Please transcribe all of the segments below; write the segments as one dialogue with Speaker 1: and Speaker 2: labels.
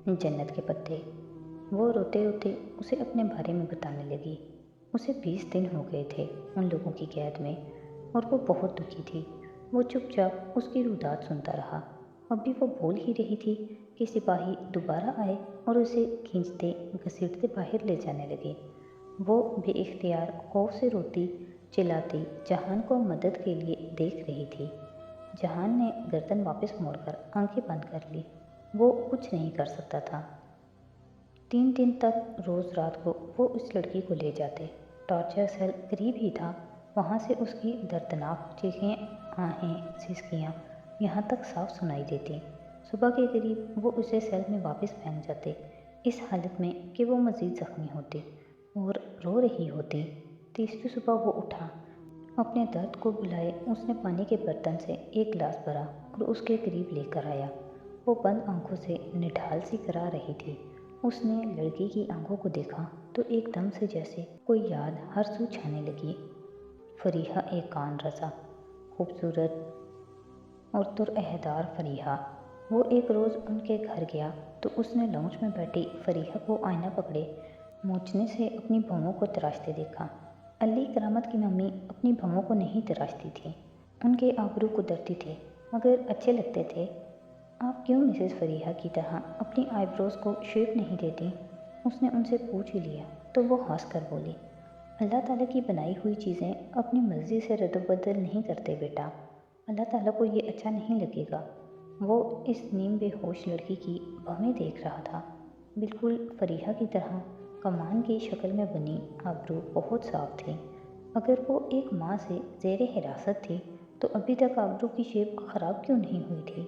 Speaker 1: جنت کے پتے۔ وہ روتے روتے اسے اپنے بارے میں بتانے لگی۔ اسے 20 دن ہو گئے تھے ان لوگوں کی قید میں اور وہ بہت دکھی تھی۔ وہ چپ چاپ اس کی روداد سنتا رہا۔ اب بھی وہ بول ہی رہی تھی کہ سپاہی دوبارہ آئے اور اسے کھینچتے گھسیٹتے باہر لے جانے لگے۔ وہ بے اختیار خوف سے روتی چلاتی جہان کو مدد کے لیے دیکھ رہی تھی۔ جہان نے گردن واپس موڑ کر آنکھیں بند کر لی۔ وہ کچھ نہیں کر سکتا تھا۔ 3 دن تک روز رات کو وہ اس لڑکی کو لے جاتے۔ ٹارچر سیل قریب ہی تھا۔ وہاں سے اس کی دردناک چیخیں، آہیں، سسکیاں یہاں تک صاف سنائی دیتی۔ صبح کے قریب وہ اسے سیل میں واپس پھینک جاتے، اس حالت میں کہ وہ مزید زخمی ہوتی اور رو رہی ہوتی۔ تیسری صبح وہ اٹھا، اپنے درد کو بھلائے اس نے پانی کے برتن سے ایک گلاس بھرا اور اس کے قریب لے کر آیا۔ وہ بند آنکھوں سے نڈھال سی کرا رہی تھی۔ اس نے لڑکی کی آنکھوں کو دیکھا تو ایک دم سے جیسے کوئی یاد ہر سو چھانے لگی۔ فریحہ ایک کان رسا، خوبصورت اور پراہدار فریحہ۔ وہ ایک روز ان کے گھر گیا تو اس نے لاؤنج میں بیٹھی فریحہ کو آئینہ پکڑے مونچھنے سے اپنی بھووں کو تراشتے دیکھا۔ علی کرامت کی ممی اپنی بھووں کو نہیں تراشتی تھی، ان کے آبرو قدرتی تھے مگر اچھے لگتے تھے۔ آپ کیوں مسز فریحہ کی طرح اپنی آئی بروز کو شیپ نہیں دیتی؟ اس نے ان سے پوچھ ہی لیا تو وہ ہنس کر بولی، اللہ تعالیٰ کی بنائی ہوئی چیزیں اپنی مرضی سے رد و بدل نہیں کرتے بیٹا، اللہ تعالیٰ کو یہ اچھا نہیں لگے گا۔ وہ اس نیم بے ہوش لڑکی کی بھویں دیکھ رہا تھا، بالکل فریحہ کی طرح کمان کی شکل میں بنی، آبرو بہت صاف تھی۔ اگر وہ ایک ماہ سے زیر حراست تھی تو ابھی تک آبرو کی شیپ خراب کیوں نہیں ہوئی تھی؟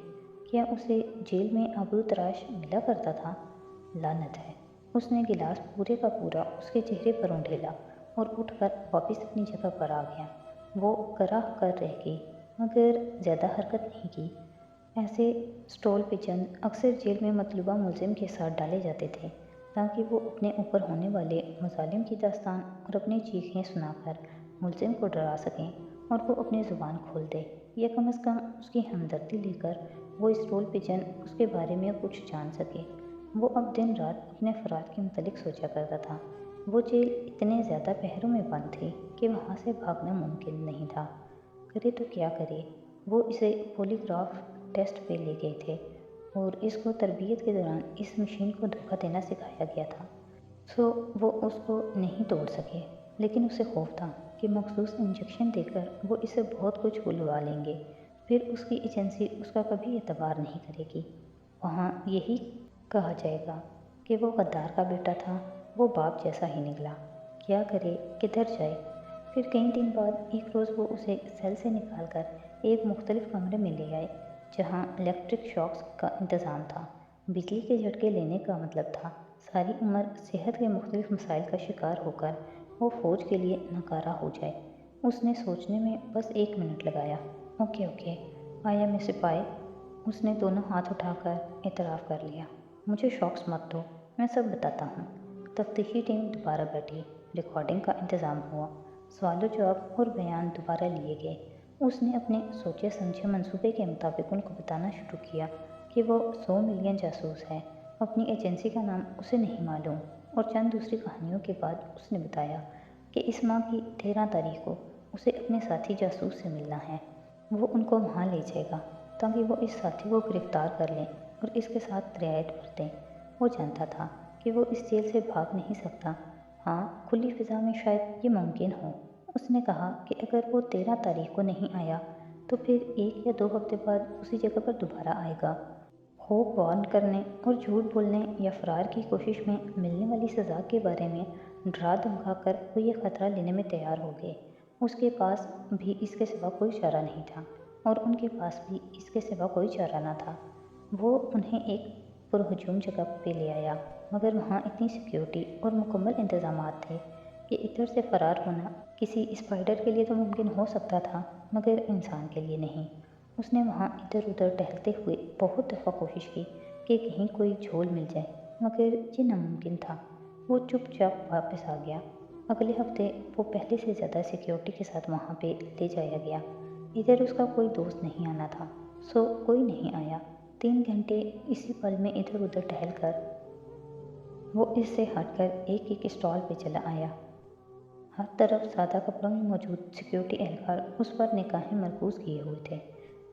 Speaker 1: کیا اسے جیل میں آبرو تراش ملا کرتا تھا؟ لعنت ہے! اس نے گلاس پورے کا پورا اس کے چہرے پر اونڈھیلا اور اٹھ کر واپس اپنی جگہ پر آ گیا۔ وہ کراہ کر رہ گئی مگر زیادہ حرکت نہیں کی۔ ایسے سٹول پجن اکثر جیل میں مطلوبہ ملزم کے ساتھ ڈالے جاتے تھے تاکہ وہ اپنے اوپر ہونے والے مظالم کی داستان اور اپنی چیخیں سنا کر ملزم کو ڈرا سکیں اور وہ اپنی زبان کھول دے یا کم از کم اس کی ہمدردی لے کر وہ سٹول پجن اس کے بارے میں کچھ جان سکے۔ وہ اب دن رات اپنے فرار کے متعلق سوچا کرتا تھا۔ وہ جیل اتنے زیادہ پہروں میں بند تھی کہ وہاں سے بھاگنا ممکن نہیں تھا۔ کرے تو کیا کرے؟ وہ اسے پولی گراف ٹیسٹ پہ لے گئے تھے اور اس کو تربیت کے دوران اس مشین کو دھوکہ دینا سکھایا گیا تھا، سو وہ اس کو نہیں توڑ سکے۔ لیکن اسے خوف تھا کہ مخصوص انجیکشن دے کر وہ اسے بہت کچھ بلوا لیں گے، پھر اس کی ایجنسی اس کا کبھی اعتبار نہیں کرے گی۔ وہاں یہی کہا جائے گا کہ وہ غدار کا بیٹا تھا، وہ باپ جیسا ہی نکلا۔ کیا کرے، کدھر جائے؟ پھر کئی دن بعد ایک روز وہ اسے سیل سے نکال کر ایک مختلف کمرے میں لے آئے جہاں الیکٹرک شاکس کا انتظام تھا۔ بجلی کے جھٹکے لینے کا مطلب تھا ساری عمر صحت کے مختلف مسائل کا شکار ہو کر وہ فوج کے لیے ناکارہ ہو جائے۔ اس نے سوچنے میں بس 1 منٹ لگایا۔ اوکے، آئی ایم اے سپاہی۔ اس نے دونوں ہاتھ اٹھا کر اعتراف کر لیا۔ مجھے شاکس مت دو، میں سب بتاتا ہوں۔ تفتیشی ٹیم دوبارہ بیٹھی، ریکارڈنگ کا انتظام ہوا، سوال و جواب اور بیان دوبارہ لیے گئے۔ اس نے اپنے سوچے سمجھے منصوبے کے مطابق ان کو بتانا شروع کیا کہ وہ 100 ملین جاسوس ہے، اپنی ایجنسی کا نام اسے نہیں معلوم، اور چند دوسری کہانیوں کے بعد اس نے بتایا کہ اس ماہ کی 13 تاریخ کو اسے اپنے ساتھی جاسوس سے ملنا ہے۔ وہ ان کو وہاں لے جائے گا تاکہ وہ اس ساتھی کو گرفتار کر لیں اور اس کے ساتھ رعایت برتیں۔ وہ جانتا تھا کہ وہ اس جیل سے بھاگ نہیں سکتا۔ ہاں، کھلی فضا میں شاید یہ ممکن ہو۔ اس نے کہا کہ اگر وہ 13 تاریخ کو نہیں آیا تو پھر 1 یا 2 ہفتے بعد اسی جگہ پر دوبارہ آئے گا۔ خوف وارن کرنے اور جھوٹ بولنے یا فرار کی کوشش میں ملنے والی سزا کے بارے میں ڈرا دھمکا کر وہ یہ خطرہ لینے میں تیار ہو گئے۔ اس کے پاس بھی اس کے سوا کوئی چارہ نہیں تھا اور ان کے پاس بھی اس کے سوا کوئی چارہ نہ تھا۔ وہ انہیں ایک پرہجوم جگہ پہ لے آیا مگر وہاں اتنی سیکیورٹی اور مکمل انتظامات تھے کہ ادھر سے فرار ہونا کسی اسپائڈر کے لیے تو ممکن ہو سکتا تھا مگر انسان کے لیے نہیں۔ اس نے وہاں ادھر ادھر ٹہلتے ہوئے بہت دفعہ کوشش کی کہ کہیں کوئی جھول مل جائے مگر یہ ناممکن تھا۔ وہ چپ چاپ واپس آ گیا۔ اگلے ہفتے وہ پہلے سے زیادہ سیکیورٹی کے ساتھ وہاں پہ لے جایا گیا۔ ادھر اس کا کوئی دوست نہیں آنا تھا، سو کوئی نہیں آیا۔ 3 घंटे इसी पल में इधर उधर टहल कर वो इससे हटकर एक एक स्टॉल पे चला आया। हर तरफ सादा कपड़ों में मौजूद सिक्योरिटी एहलकार उस पर निगाहें मरकूज किए हुए थे।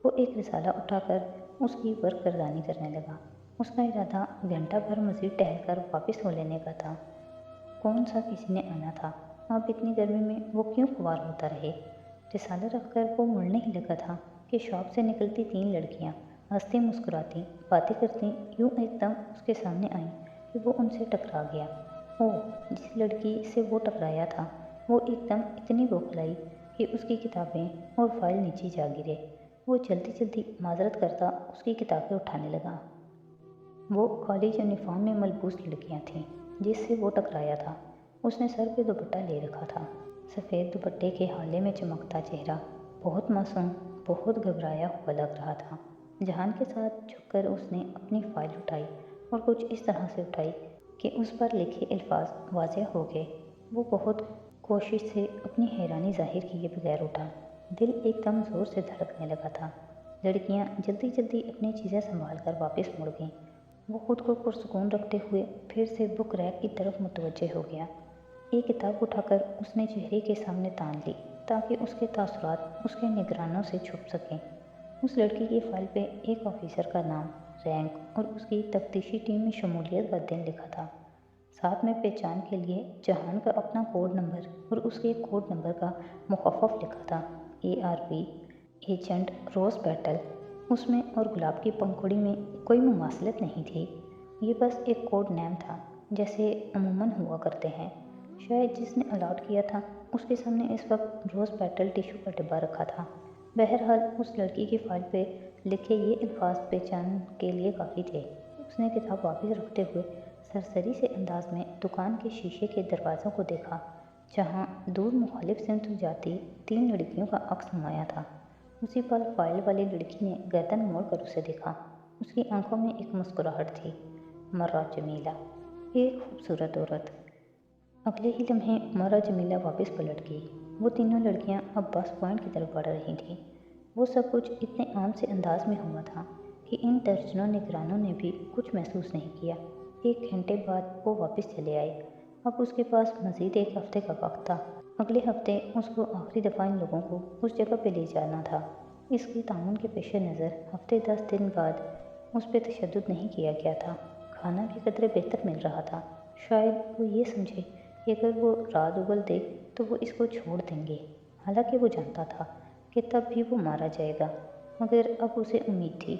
Speaker 1: वो एक रिसाला उठाकर उसकी बरकर्दानी करने लगा। उसका इरादा घंटा भर मज़ीद टहलकर वापस हो लेने का था। कौन सा किसी ने आना था, अब इतनी गर्मी में वो क्यों खुआर होता रहे। रिसाला रखकर वो मुड़ने ही लगा था कि शॉप से निकलती 3 लड़कियां हंसती मुस्कुराती बातें करती यूं एकदम उसके सामने आईं कि वो उनसे टकरा गया। ओह, जिस लड़की से वो टकराया था वो एकदम इतनी बौखलाई कि उसकी किताबें और फाइल नीचे जा गिरे। वो जल्दी जल्दी माजरत करता उसकी किताबें उठाने लगा। वो कॉलेज यूनिफॉर्म में मलबूस लड़कियां थीं जिससे वो टकराया था। उसने सर पे दुपट्टा ले रखा था। सफ़ेद दुपट्टे के हाले में चमकता चेहरा बहुत मासूम, बहुत घबराया हुआ लग रहा था। जहान के साथ झुककर उसने अपनी फाइल उठाई और कुछ इस तरह से उठाई कि उस पर लिखे अल्फाज वाज़ेह हो गए। वो बहुत कोशिश से अपनी हैरानी जाहिर किए बगैर उठा। दिल एकदम ज़ोर से धड़कने लगा था। लड़कियां जल्दी जल्दी अपनी चीज़ें संभाल कर वापस मुड़ गईं। वो खुद को पुरसुकून रखते हुए फिर से बुक रैक की तरफ मुतवज्जे हो गया। एक किताब उठाकर उसने चेहरे के सामने तान ली ताकि उसके तासुरात उसके निगरानों से छुप सकें। उस लड़की की फाइल पे एक ऑफिसर का नाम, रैंक और उसकी तफ्तीशी टीम में शमूलियत का दिन लिखा था। साथ में पहचान के लिए जहान का अपना कोड नंबर और उसके कोड नंबर का मुखफ़्फ़ लिखा था, ARP, एजेंट रोज़ बैटल। उसमें और गुलाब की पंखुड़ी में कोई मुमासलत नहीं थी। ये बस एक कोड नेम था जैसे अमूमन हुआ करते हैं। शायद जिसने अलॉट किया था उसके सामने इस वक्त रोज़ पेटल टिश्यू का डिब्बा रखा था। बहरहाल उस लड़की की फाइल पे लिखे ये अल्फाज पहचान के लिए काफ़ी थे। उसने किताब वापस रखते हुए सरसरी से अंदाज में दुकान के शीशे के दरवाज़ों को देखा जहाँ दूर मुखालिफ सिमत जाती 3 लड़कियों का अक्स नुमाया था। उसी पल फाइल वाली लड़की ने गर्दन मोड़ कर उसे देखा। उसकी आंखों में एक मुस्कुराहट थी। मर्रा जमीला, एक खूबसूरत औरत। अगले ही लम्हे मर्रा जमीला वापस पलट गई। वो तीनों लड़कियां अब बस पॉइंट की तरफ बढ़ रही थीं। वो सब कुछ इतने आम से अंदाज में हुआ था कि इन दर्जनों निगरानों ने भी कुछ महसूस नहीं किया। 1 घंटे बाद वो वापस चले आए। अब उसके पास मज़ीद 1 हफ्ते का वक्त था। अगले हफ्ते उसको आखिरी दफ़ा इन लोगों को उस जगह पे ले जाना था। इसके ताउन के पेश नज़र हफ्ते 10 दिन बाद उस पर तशद्दुद नहीं किया गया था। खाना भी कदरे बेहतर मिल रहा था। शायद वो ये समझे कि अगर वो रात उगल दे तो वो इसको छोड़ देंगे। हालांकि वो जानता था कि तब भी वो मारा जाएगा, मगर अब उसे उम्मीद थी।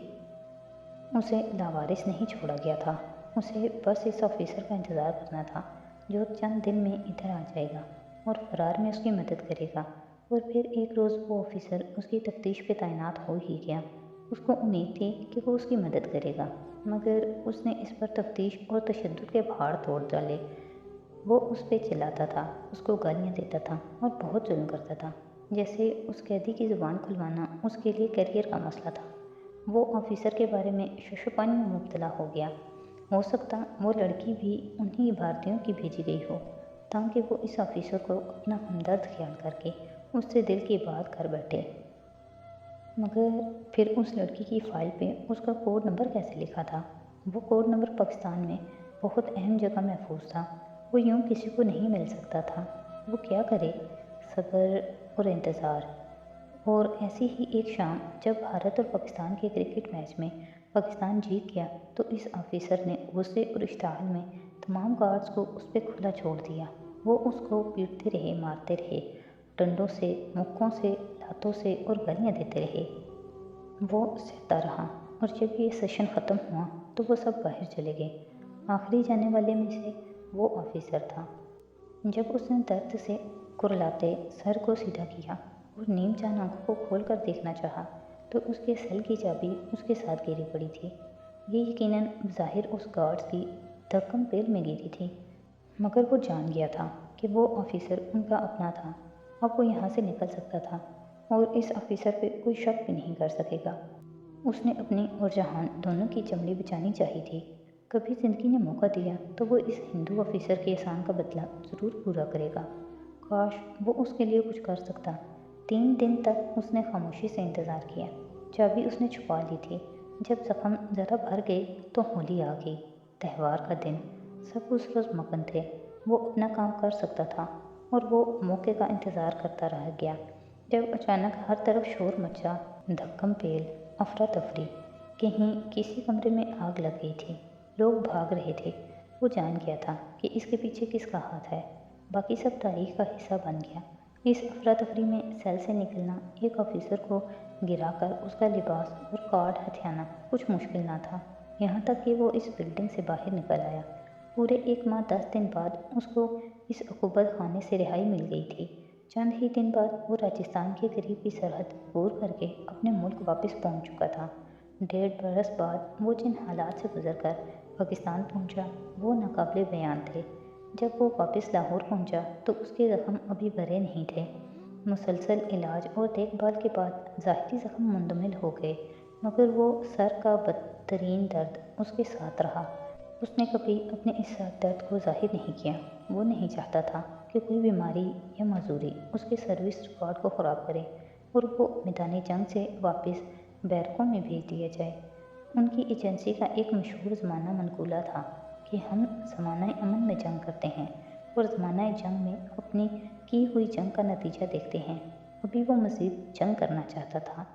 Speaker 1: उसे लावारिस नहीं छोड़ा गया था। उसे बस इस ऑफिसर का इंतज़ार करना था जो चंद दिन में इधर आ जाएगा और फरार में उसकी मदद करेगा। और फिर एक रोज़ वो ऑफिसर उसकी तफ्तीश पे तैनात हो ही गया। उसको उम्मीद थी कि वो उसकी मदद करेगा, मगर उसने इस पर तफ्तीश और तशद्दुद के पहाड़ तोड़ डाले। वो उस पर चिल्लाता था, उसको गालियाँ देता था और बहुत जुल्म करता था, जैसे उस कैदी की ज़ुबान खुलवाना उसके लिए करियर का मसला था। वो ऑफिसर के बारे में शशुपानी में मुब्तला हो गया। हो सकता वो लड़की भी उन्हीं भारतीयों की भेजी गई हो ताकि वो इस ऑफिसर को अपना हमदर्द ख्याल करके उससे दिल की बात कर बैठे। मगर फिर उस लड़की की फाइल पे उसका कोड नंबर कैसे लिखा था? वो कोड नंबर पाकिस्तान में बहुत अहम जगह महफूज था। वो यूँ किसी को नहीं मिल सकता था। वो क्या करे? सब्र और इंतज़ार। और ऐसी ही एक शाम जब भारत और पाकिस्तान के क्रिकेट मैच में पाकिस्तान जीत गया तो इस ऑफिसर ने गुस्से और इश्ताल में तमाम गार्ड्स को उस पर खुला छोड़ दिया। वो उसको पीटते रहे, मारते रहे, डंडों से, मुक्कों से, लातों से और गालियाँ देते रहे। वो सहता रहा और जब ये सेशन ख़त्म हुआ तो वो सब बाहर चले गए। आखिरी जाने वाले में से वो ऑफिसर था। जब उसने दर्द से कुरलाते सर को सीधा किया और नीम चांद आंखों को खोल कर देखना चाहा तो उसके सेल की चाबी उसके साथ गिरी पड़ी थी। ये यकीनन ज़ाहिर उस गार्ड्स की धक्कम पेल में गिरी थी, मगर वो जान गया था कि वो ऑफिसर उनका अपना था। अब वो यहाँ से निकल सकता था और इस ऑफिसर पे कोई शक भी नहीं कर सकेगा। उसने अपनी और जहान दोनों की चमड़ी बचानी चाहिए थी। कभी ज़िंदगी ने मौका दिया तो वो इस हिंदू ऑफिसर के एहसान का बदला ज़रूर पूरा करेगा। काश वो उसके लिए कुछ कर सकता। 3 दिन तक उसने खामोशी से इंतज़ार किया। चाबी उसने छुपा ली थी, जब जख्म ज़रा भर गए तो होली आ गई। त्यौहार का दिन। सब उस रोज़ मगन थे। वो अपना काम कर सकता था और वो मौके का इंतज़ार करता रह गया। जब अचानक हर तरफ शोर मचा, धक्कम पेल, अफरा तफरी। कहीं किसी कमरे में आग लग गई थी। लोग भाग रहे थे। वो जान गया था कि इसके पीछे किसका हाथ है। बाकी सब तारीख का हिस्सा बन गया। इस अफरा तफरी में सेल से निकलना, एक ऑफिसर को गिराकर उसका लिबास और कार्ड हथियाना कुछ मुश्किल ना था। यहाँ तक कि वो इस बिल्डिंग से बाहर निकल आया। पूरे 1 माह 10 दिन बाद उसको इस अक़ूबत खाने से रिहाई मिल गई थी। चंद ही दिन बाद वो राजस्थान के करीब की सरहद पूर करके अपने मुल्क वापस पहुंच चुका था। 1.5 बरस बाद वो जिन हालात से गुजरकर पाकिस्तान पहुंचा, वो नाकाबिले बयान थे। जब वो वापस लाहौर पहुंचा तो उसके ज़ख्म अभी भरे नहीं थे। मुसलसल इलाज और देखभाल के बाद ज़ाहिरी ज़ख्म मुंदमिल हो गए, मगर वो सर का बदतरीन दर्द उसके साथ रहा। उसने कभी अपने इस दर्द को ज़ाहिर नहीं किया। वो नहीं चाहता था कि कोई बीमारी या मजूरी उसके सर्विस रिकॉर्ड को ख़राब करे और वो मैदानी जंग से वापस बैरकों में भेज दिया जाए। उनकी एजेंसी का एक मशहूर ज़माना मनकूला था कि हम ज़माना अमन में जंग करते हैं और ज़माना जंग में अपनी की हुई जंग का नतीजा देखते हैं। अभी वो मज़ीद जंग करना चाहता था।